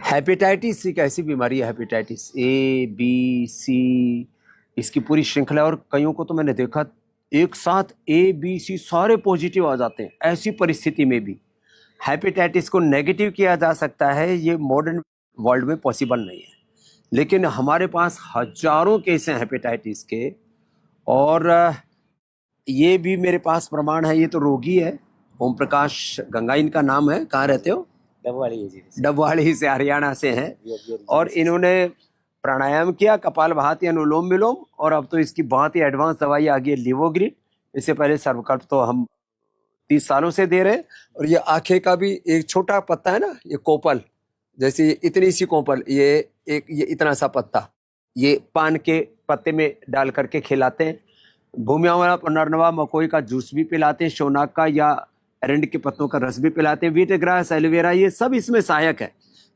Hepatitis एक ऐसी बीमारी है, हेपेटाइटिस ए बी सी, इसकी पूरी श्रृंखला। और कईयों को तो मैंने देखा एक साथ ए बी सी सारे पॉजिटिव आ जाते हैं। ऐसी परिस्थिति में भी हेपेटाइटिस को नेगेटिव किया जा सकता है, ये मॉडर्न वर्ल्ड में पॉसिबल नहीं है। लेकिन हमारे पास हजारों केस हैं हेपेटाइटिस के, और ये भी मेरे पास प्रमाण है। ये तो रोगी है, ओम प्रकाश गंगा इनका नाम है। कहाँ रहते हो? डबवाड़ी से, हरियाणा से हैं। और इन्होंने प्राणायाम किया, कपालभाति, अनुलोम विलोम, और अब तो इसकी बहुत ही एडवांस दवाई आ गई है लिवोग्रिड। इससे पहले सर्वकल्प तो हम 30 सालों से दे रहे हैं। और ये आंखें का भी एक छोटा पत्ता है ना, ये कोपल जैसे इतनी सी कोपल, ये इतना सा पत्ता, ये पान के पत्ते में डाल करके खिलाते हैं। भूमियावला, नरनवा, मकोई का जूस भी पिलाते हैं, शोनाक का या एरंड के पत्तों का रस भी पिलाते हैं, वीट ग्रास, एलोवेरा, ये सब इसमें सहायक है।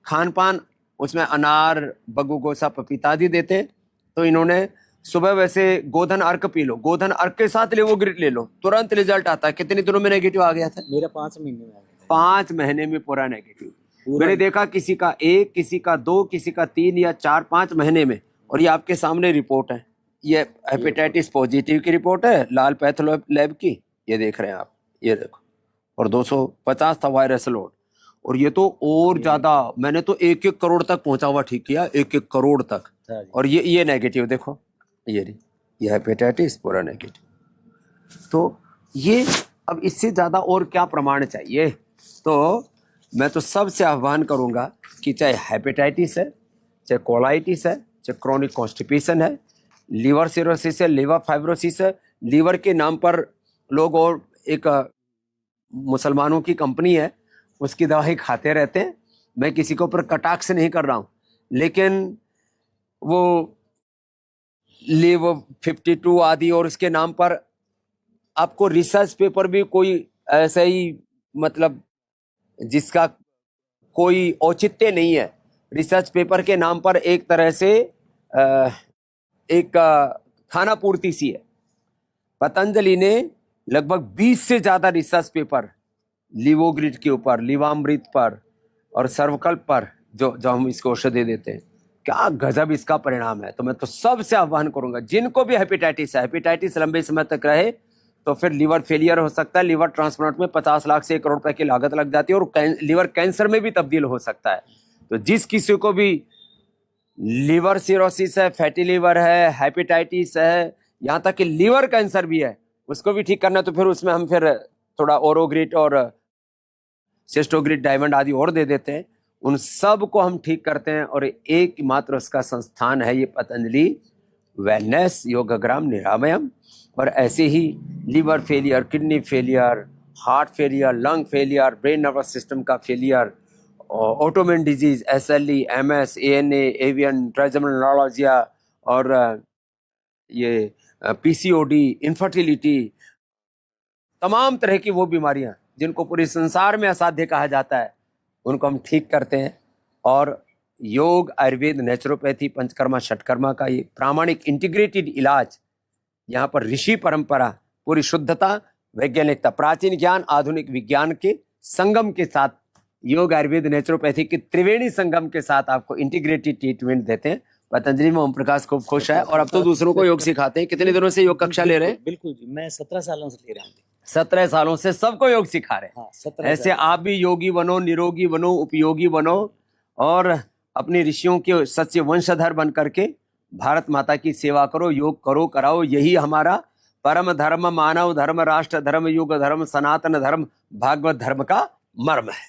खान पान उसमें अनार, बग्गू गोसा, पपीता आदि देते हैं। तो इन्होंने सुबह वैसे गोधन अर्क पी लो, गोधन अर्क के साथ लिवोग्रिड ले लो, तुरंत रिजल्ट आता है। कितने दिनों में नेगेटिव आ गया था? मेरा 5 महीने में आ गया। 5 महीने में पूरा नेगेटिव। मैंने देखा किसी का 1, किसी का 2, किसी का 3 या 4, 5 महीने में। और ये आपके सामने रिपोर्ट है, ये हेपेटाइटिस पॉजिटिव की रिपोर्ट है, लाल पैथो लैब की। ये देख रहे हैं आप, ये देखो। और 250 था वायरस लोड। और ये तो और ज्यादा, मैंने तो 1-1 करोड़ तक पहुंचा हुआ ठीक किया, 1-1 करोड़ तक। और ये नेगेटिव देखो, ये हेपेटाइटिस पूरा नेगेटिव। तो ये अब इससे ज्यादा और क्या प्रमाण चाहिए? तो मैं तो सबसे आह्वान करूंगा कि चाहे हेपेटाइटिस है, चाहे कोलाइटिस है, चाहे क्रोनिक कॉन्स्टिपेशन है, लीवर सिरोसिस है, लीवर फाइब्रोसिस है। लीवर के नाम पर लोग, और एक मुसलमानों की कंपनी है, उसकी दवाई खाते रहते हैं। मैं किसी के ऊपर कटाक्ष नहीं कर रहा हूं, लेकिन वो लीवर 52 आदि और उसके नाम पर आपको रिसर्च पेपर भी कोई ऐसा ही, मतलब जिसका कोई औचित्य नहीं है, रिसर्च पेपर के नाम पर एक तरह से एक खाना पूर्ति सी है। पतंजलि ने लगभग 20 से ज्यादा रिसर्च पेपर लिवोग्रिड के ऊपर, लिवामृत पर और सर्वकल्प पर, जो हम इसको औषधि देते हैं, क्या गजब इसका परिणाम है। तो मैं तो सबसे आह्वान करूंगा, जिनको भी हेपेटाइटिस है, हेपेटाइटिस लंबे समय तक रहे तो फिर लीवर फेलियर हो सकता है। लीवर ट्रांसप्लांट में 50 लाख से 1 करोड़ रुपए की लागत लग जाती है, और लीवर कैंसर में भी तब्दील हो सकता है। तो जिस किसी को भी लीवर सिरोसिस है, फैटी लीवर है, हेपेटाइटिस है, यहाँ तक कि लीवर कैंसर भी है, उसको भी ठीक करना, तो फिर उसमें हम फिर थोड़ा ओरोग्रिड और सिस्टोग्रिड, डायमंड आदि और दे देते हैं। उन सब को हम ठीक करते हैं। और एक मात्र उसका संस्थान है ये पतंजलि वेलनेस योगग्राम निरामयम। और ऐसे ही liver failure, kidney failure, heart failure, lung failure, brain nervous system का failure, autoimmune disease, SLE, MS, ANA, AVN, trigeminal neuralgia, और ये PCOD, इनफर्टिलिटी, तमाम तरह की वो बीमारियां जिनको पूरे संसार में असाध्य कहा जाता है, उनको हम ठीक करते हैं। और योग, आयुर्वेद, नेचुरोपैथी, पंचकर्मा, षटकर्मा का ये प्रामाणिक इंटीग्रेटेड इलाज, यहाँ पर ऋषि परंपरा, पूरी शुद्धता, वैज्ञानिकता, प्राचीन ज्ञान, आधुनिक विज्ञान के संगम के साथ, योग, आयुर्वेद, नेचुरोपैथी के त्रिवेणी संगम के साथ आपको इंटीग्रेटेड ट्रीटमेंट देते हैं। पतंजलि में ओम प्रकाश खूब खुश है, और अब तो दूसरों को योग सिखाते हैं। कितने दिनों से योग कक्षा ले रहे हैं? बिल्कुल जी, मैं 17 सालों से ले रहा हूँ। 17 सालों से सबको योग सिखा रहे हैं। हाँ, ऐसे आप भी योगी बनो, निरोगी बनो, उपयोगी बनो, और अपने ऋषियों के सच्चे वंशधर बन करके भारत माता की सेवा करो, योग करो, कराओ। यही हमारा परम धर्म, मानव धर्म, राष्ट्र धर्म, युग धर्म, सनातन धर्म, भागवत धर्म का मर्म है।